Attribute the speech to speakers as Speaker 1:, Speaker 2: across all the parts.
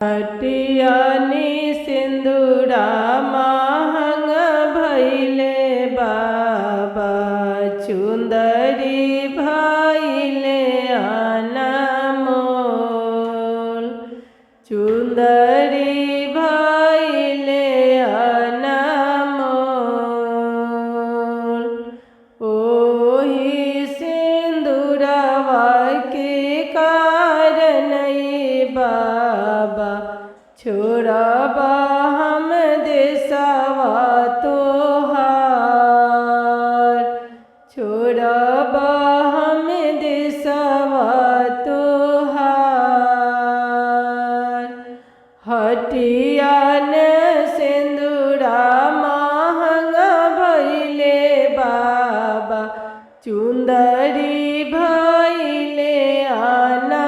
Speaker 1: हटियानी सिंदूरा महंग भैले बाबा, चुंदरी भैले अनमोल। चुंदरी भैले अनमोल। ओही सिंदूरवा के कारण बाबा, छोड़ब हम देशवा तोहार। छोड़ब हम देशवा तोहार। हटियान सिंदूरा महंग भैले बाबा, चुंदरी भैले अनमोल।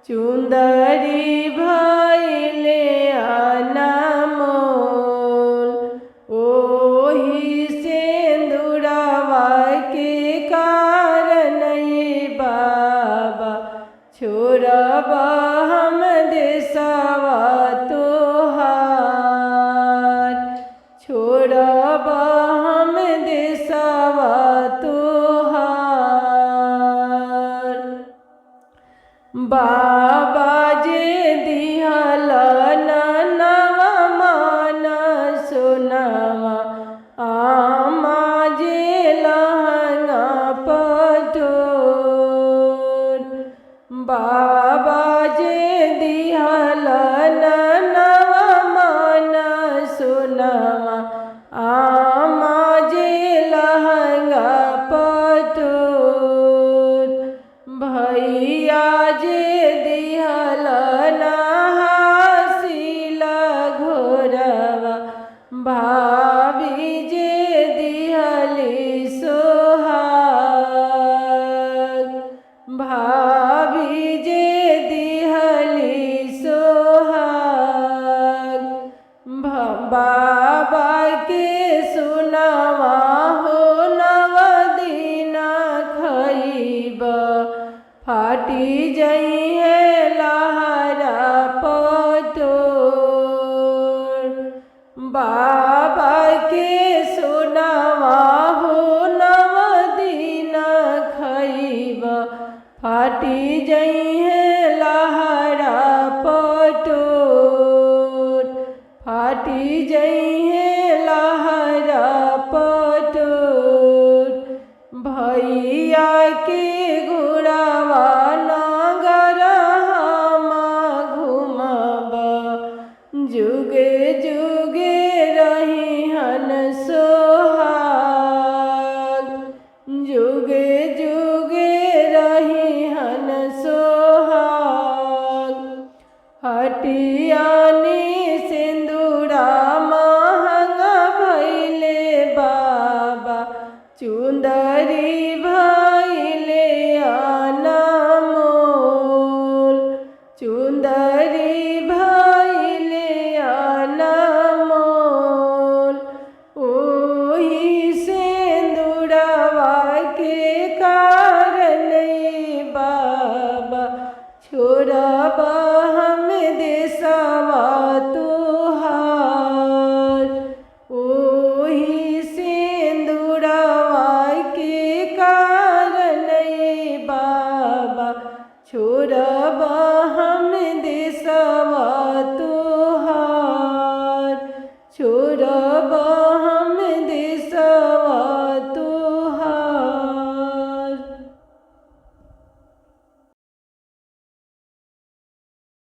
Speaker 1: चुंदरी भैले अनमोल। ओही सिंदूरवा के कारण बाबा, छोड़ब हम देशवा तोहार। छोड़ब हम देशवा तोहार। बाबा जे दिहल नवा मान सोनवा, आमा जे लहंगा पटोर। बाबा जे दिहल नवा मान सोनवा, आमा जे लहंगा पटोर। भैया जे दिहल हासिला घोरवा, भाभी जे दिहली सोहाग। भाभी जे दिहली सोहाग। बाबा के सुनवा हो नव दिन खइब, फाटी जइहे लहरा पटोर। बाबा के सुनवा हो नव दिन खइब, फाटी जइहे लहरा पटोर। फाटी जइहे लहरा पटोर। भैया के गुड़वा नगर हम घुमब, जुगे जुगे रहिहन सोहाग। जुगे जुगे रहिहन सोहाग। हटियानी सिंदूरा महंग भैले बाबा, चुंदरी भैले अनमोल। चुंदरी भैले अनमोल। ओही सिंदूरवा के कारण बाबा, छोड़ब हम देशवा